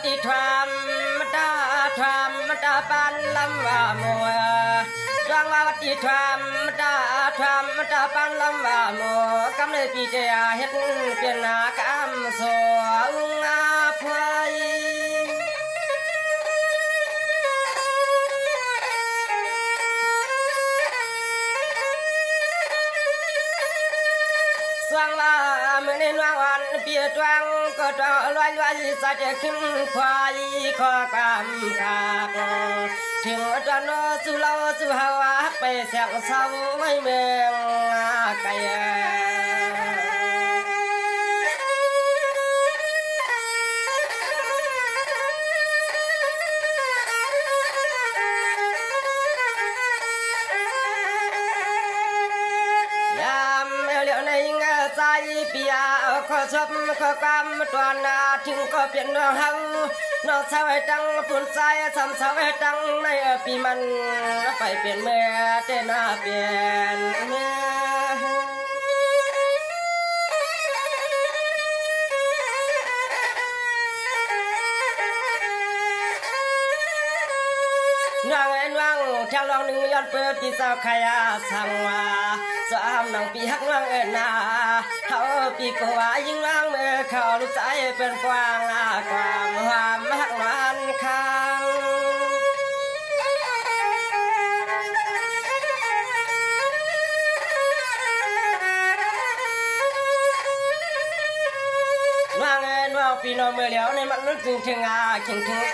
ติธรรมตาปันลำว่ามัวสว่างวัติธรรมตาปันลำว่ามัวกำเลยปีเจียเฮ็ดเป็นนากำสวงอาภัยสว่างว่ามื้อนี้วางวันเปียตวังก็ตลอยสัจขึ้นควายขอกำกากถึงตอนสุเราสุหาวไปแสงเศร้าไม่เมืองไกลปียขอชมขอกำตัวนาถึงก็เปลี่ยนเฮานอกสาวจังปุ่นใจสำสาวจังในปีมันไปเปลี่ยนเมื่อเตนาเปลี่ยนเมื่อนางเอ็นวังแถวลองหนึ่งย้อนเปิดปีสาวขยาสังว่าสามนางปีหักนางเอ็นนาเขาปีกว่ายิ่งวางมือเขาลูกใจเป็นกว้างความหักนานค้างนางเอ็นว่าปีนอเมื่อแล้วในมันนึกถึงคิง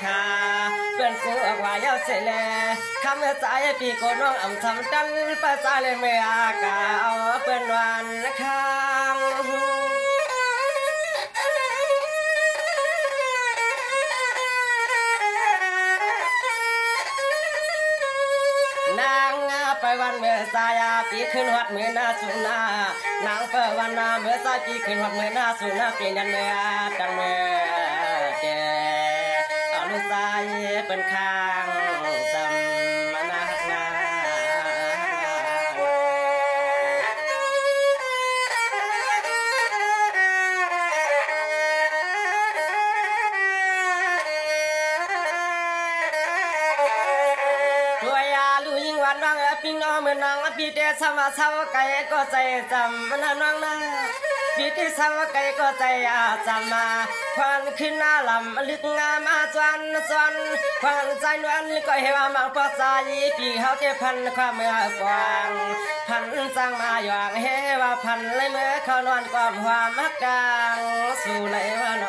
ขาเป็นกูออกว่าเยาเสแลคำใจปีโกน้องอำทำจันภาษาเลยเมื่ออากาเอาเป็นวันค้างนางไปวันเมื่อสายปีขึ้นวัดเมื่อนาสุนานางไปวันนาเมื่อสายปีขึ้นวัดเมื่อนาสุนาเปลี่ยนยันเมื่อจังเมื่อเจเอาลูกสายเป็นข้างสมนาวันวางปิงน้องเมื่อนางปีเตสาวสาวไก่ก็ใจจำมันน้องนาปีเตสาวไก่ก็ใจจำมาควันขึ้นหน้าลำลึกงามาจวนควันใจนวลก็เห็นว่ามังปอใจปีเขาเก็บพันความเมื่อกวางพันจังมาหยองเฮว่าพันเลยเมื่อเขานอนความความมักกลางสู่ไหลว่าน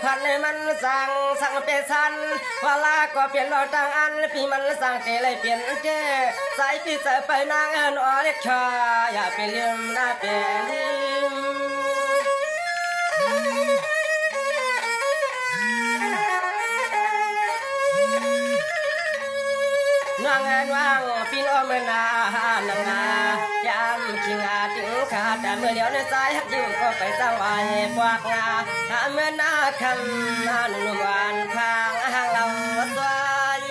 พันเลยมันสั่งเปสันวาลาก็เปลี่ยนรอต่างอันปีมันสั่งเตเลยเปลี่ยนเจสายปีจะไปนางนอเล็กชาอย่าไปลืมหน้าเป็นลืมนางเอ็นวังปีนอเมนานางยามคิงถึงขาแต่เมื่อเลี้ยวในใจหักอยู่ก็ไปตั้งไว้พวกงาเมื่อนาคำหนุ่มหวานพางห่างเราสวย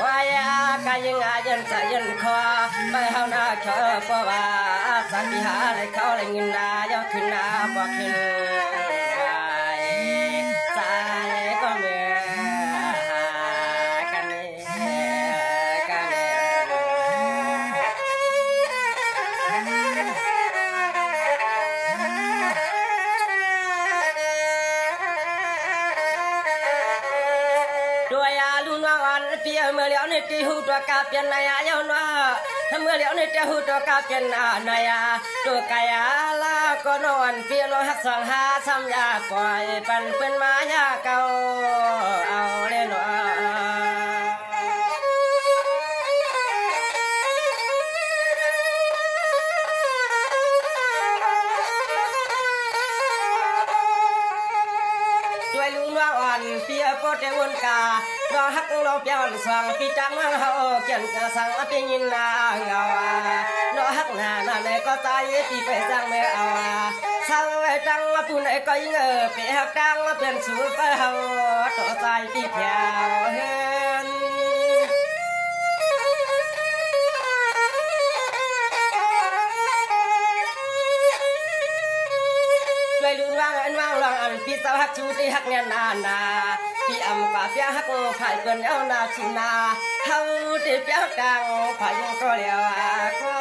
ว่ายากายังยันใจยันคอไปเฮาหน้าเขอเพราะว่าสักที่หาได้เขาได้เงินนาย่อขึ้นนาบ่ขึ้นใจก็เมื่อเปียเมื่อแล้วในที่หูตัวกาเปลี่ยนนายเยาว์ว่าเมื่อแล้วในที่หูตัวกาเปลี่ยนนายตัวกายลาก็นอนเปียน้อยหักสองหาซ้ำยาปล่อยปันเป็นมายาเก่าเอาเล่นด้วยลุงว่าอ่อนเปียโปเตวนกาเราหักเราเปียนสว่างปีจังเฮาเกียนกะสังเป็นยินนาเงาเราหักหน้าในก็ใจปีไปสังไม่เอาเศร้า ปูนไอ้ก็ยิงเปียกดังเป็นสูตรไปเฮาต่อใจปีแถวเห็นด้วยลืมวางอันวางหลังอันพี่สาวฮักชูที่ฮักเนียนนาพี่อำกว่าเปียฮักไผ่เปิ้นเอานาชินาเฮาที่เปียกดังไผ่ยังก็เลี้ยวก็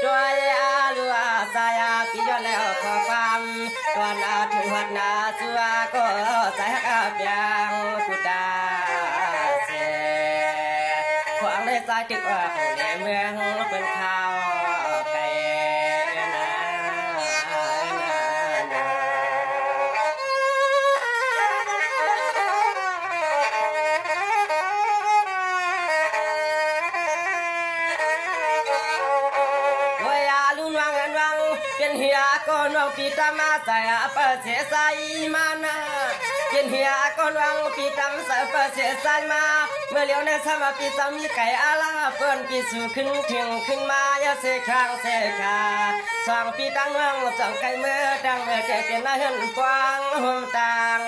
ด้วยอาลัวสายพี่ย้อนแล้วขอความตอนถึงหัดนาสัวก็ใจฮักเปียงกูตาเสขวางในใจติดว่าของในเมืองเป็นข่าวไก่เป็นเฮียก็น้องปีตามาใส่เปิดเสียใจมานะเป็นเฮียก็น้องปีตาใส่เปิดเสียใจมาเมื่อเลี้ยวในสมาปีตามีไก่อาลาเปิ้นปีสู่ขึ้นถึงขึ้นมาอย่าเสครั้งเสคาสองปีตั้งเมืองสองไก่เมื่อดังเมื่อใจเป็นน่าเห็นกว้างห่มต่าง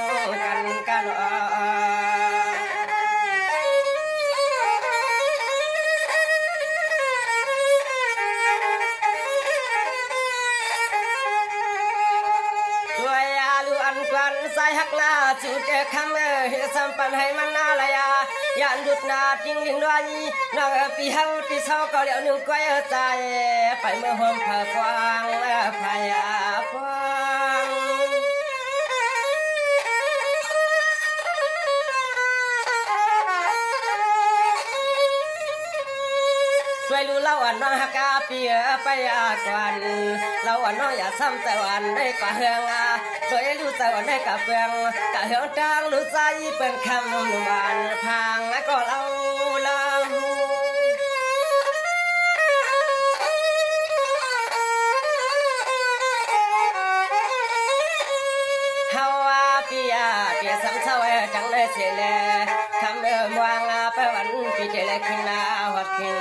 กันใส่ฮักนาจุดคำเฮสัมปันให้มันนาลายยันดุดนาจริงลิงด้วยน้องปีเฮาที่เศร้าก็เลี้ยวหนึ่งก้อยใจไปเมื่อห่มผ้าฟางพายาฟางช่วยรู้เล่าอันน้องฮักกาเปียไปอากันเล่าอันน้องอย่าซ้ำแต่วันได้กว่าเฮืองช่วยรู้แต่วันได้กับเฟืองกะเฮืองจางรู้ใจเป็นคำนุ่มหวานพังก็เล่าเฮาเปียซ้ำเศร้าจังเลยเสียแลคำมวางไปวันปีเจริญขึ้นนาวัดขึ้น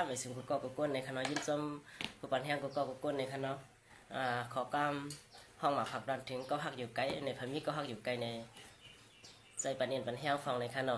ไปซึ่งกุกกุก้นในคณะยิ้มส้มกุปันแห้งกุกกุก้นในคณะขอกามห้องหมาขับดันถึงก็หักอยู่ไกลในพามีก็หักอยู่ไกลในใจปันเอ็นปันแห้งฟังในคณะ